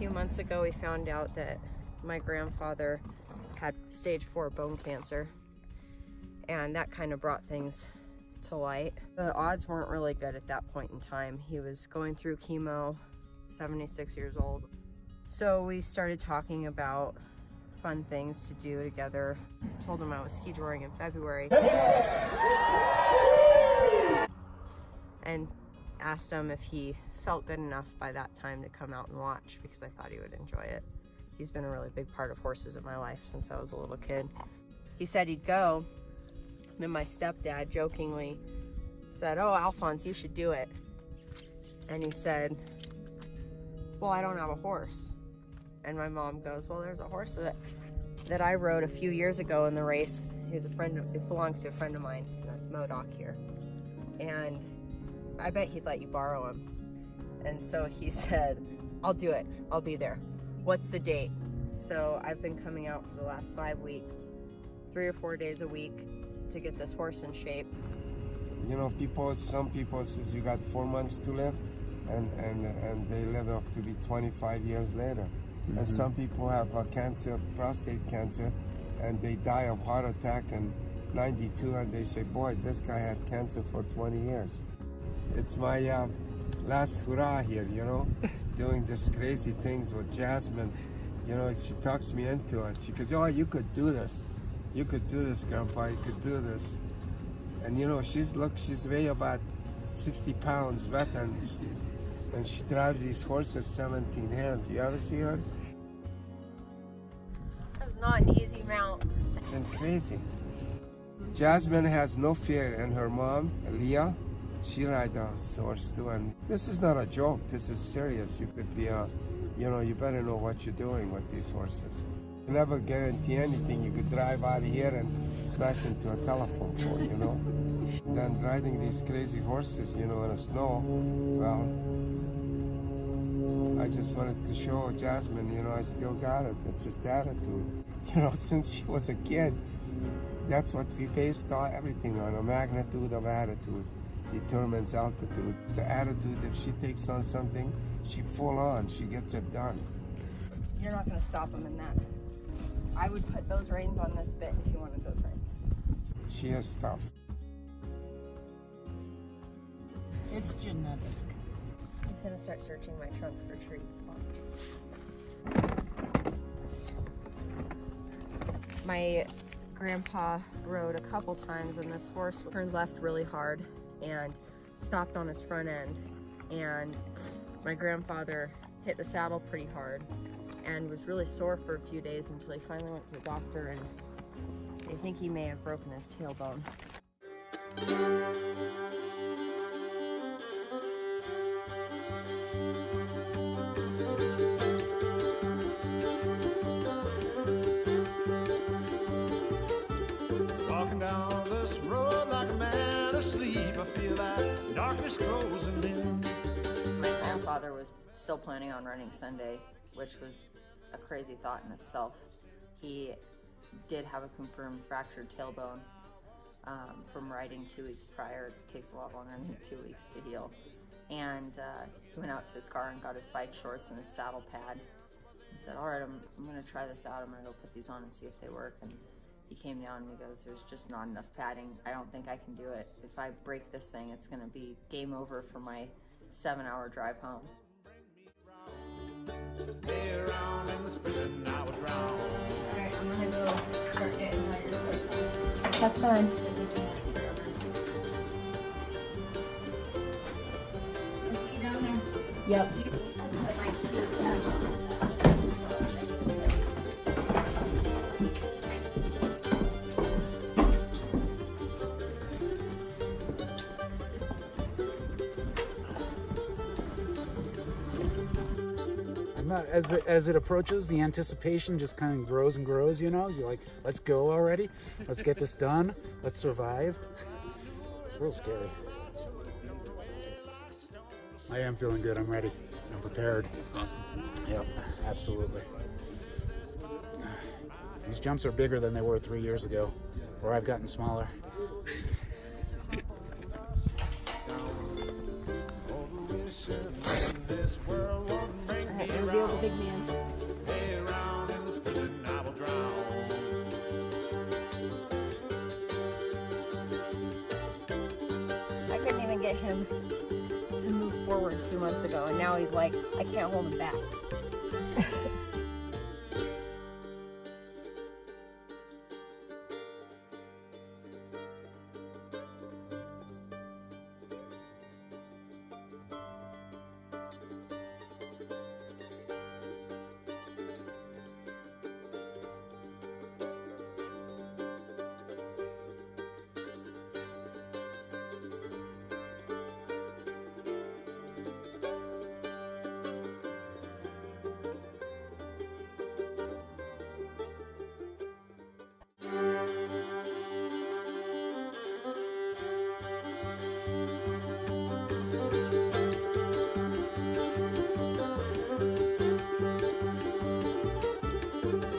few months ago, we found out that my grandfather had stage 4 bone cancer, and that kind of brought things to light. The odds weren't really good at that point in time. He was going through chemo, 76 years old. So we started talking about fun things to do together. I told him I was skijoring in February and asked him if he felt good enough by that time to come out and watch, because I thought he would enjoy it. He's been a really big part of horses in my life since I was a little kid. He said he'd go, and then my stepdad jokingly said, "Oh, Alphonse, you should do it." And he said, "Well, I don't have a horse." And my mom goes, "Well, there's a horse that I rode a few years ago in the race. It belongs to a friend of mine, and that's Modoc here. And I bet he'd let you borrow him." And so he said, "I'll do it. I'll be there. What's the date?" So I've been coming out for the last 5 weeks, 3 or 4 days a week, to get this horse in shape. You know, some people says you got 4 months to live, and they live up to be 25 years later. Mm-hmm. And some people have cancer, prostate cancer, and they die of heart attack in 92, and they say, "Boy, this guy had cancer for 20 years." It's my last hurrah here, you know, doing this crazy things with Jasmine. You know, she talks me into it. She goes, "Oh, you could do this. You could do this, Grandpa. You could do this." And you know, she's weigh about 60 pounds, and she drives these horses 17 hands. You ever see her? That's not an easy mount. It's crazy. Jasmine has no fear, and her mom, Leah, she rides a horse too. And this is not a joke. This is serious. You could be you know, you better know what you're doing with these horses. You never guarantee anything. You could drive out of here and smash into a telephone pole, you know. Then riding these crazy horses, you know, in the snow, well, I just wanted to show Jasmine, you know, I still got it. It's just attitude. You know, since she was a kid, that's what we based everything on. A magnitude of attitude determines altitude. It's the attitude. If she takes on something, she full on. She gets it done. You're not going to stop him in that. I would put those reins on this bit if you wanted those reins. She is tough. It's genetic. He's going to start searching my trunk for treats. My grandpa rode a couple times, and this horse turned left really hard and stopped on his front end. And my grandfather hit the saddle pretty hard and was really sore for a few days until he finally went to the doctor, and they think he may have broken his tailbone. Walking down this road like a man asleep, I feel like darkness closing in. My grandfather was still planning on running Sunday, which was a crazy thought in itself. He did have a confirmed fractured tailbone from riding 2 weeks prior. It takes a lot longer than 2 weeks to heal. And he went out to his car and got his bike shorts and his saddle pad. He said, "All right, I'm going to try this out. I'm going to go put these on and see if they work." And he came down and he goes, "There's just not enough padding. I don't think I can do it. If I break this thing, it's going to be game over for my 7-hour drive home." Around in this prison I would drown. Alright, I'm gonna go start getting my plates on. Have fun. I'll see you down there. Yep. As it approaches, the anticipation just kind of grows and grows, you know? You're like, let's go already. Let's get this done. Let's survive. It's a little scary. I am feeling good. I'm ready. I'm prepared. Awesome. Yep, absolutely. These jumps are bigger than they were 3 years ago, or I've gotten smaller. me Reveal the around. big man. Lay around in this prison, I will drown. I couldn't even get him to move forward 2 months ago, and now he's like, I can't hold him back.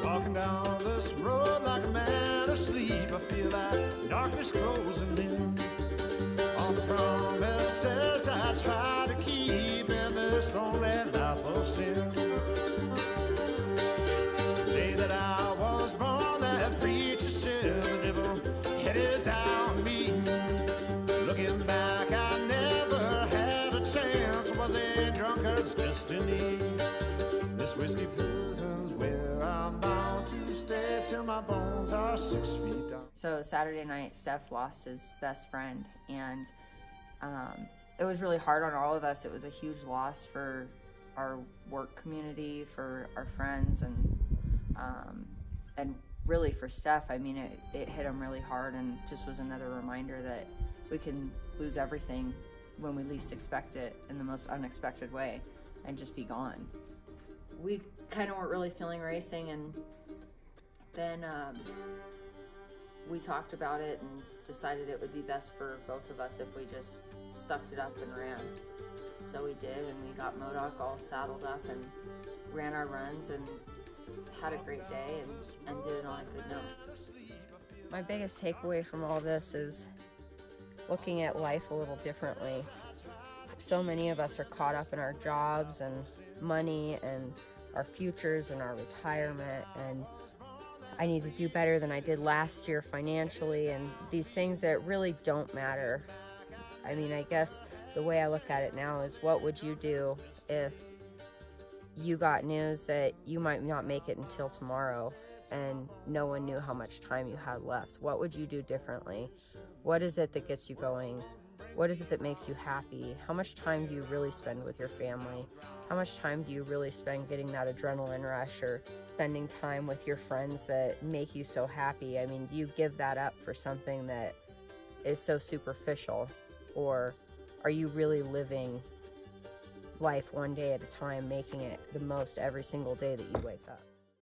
Walking down this road like a man asleep, I feel that darkness closing in. On the promises I try to keep in this lonely life of sin. The day that I was born, that preacher said the devil had his eye on me. Looking back, I never had a chance. Was a drunkard's destiny. This whiskey prison's where I'm bound to stay till my bones are 6 feet down. So Saturday night, Steph lost his best friend, and it was really hard on all of us. It was a huge loss for our work community, for our friends, and really for Steph. I mean, it hit him really hard, and just was another reminder that we can lose everything when we least expect it in the most unexpected way and just be gone. We kind of weren't really feeling racing, and then we talked about it and decided it would be best for both of us if we just sucked it up and ran. So we did, and we got Modoc all saddled up and ran our runs and had a great day and did it on a good note. My biggest takeaway from all this is looking at life a little differently. So many of us are caught up in our jobs and money and our futures and our retirement, and I need to do better than I did last year financially, and these things that really don't matter. I mean, I guess the way I look at it now is, what would you do if you got news that you might not make it until tomorrow and no one knew how much time you had left? What would you do differently? What is it that gets you going? What is it that makes you happy? How much time do you really spend with your family? How much time do you really spend getting that adrenaline rush, or spending time with your friends that make you so happy? I mean, do you give that up for something that is so superficial? Or are you really living life one day at a time, making it the most every single day that you wake up?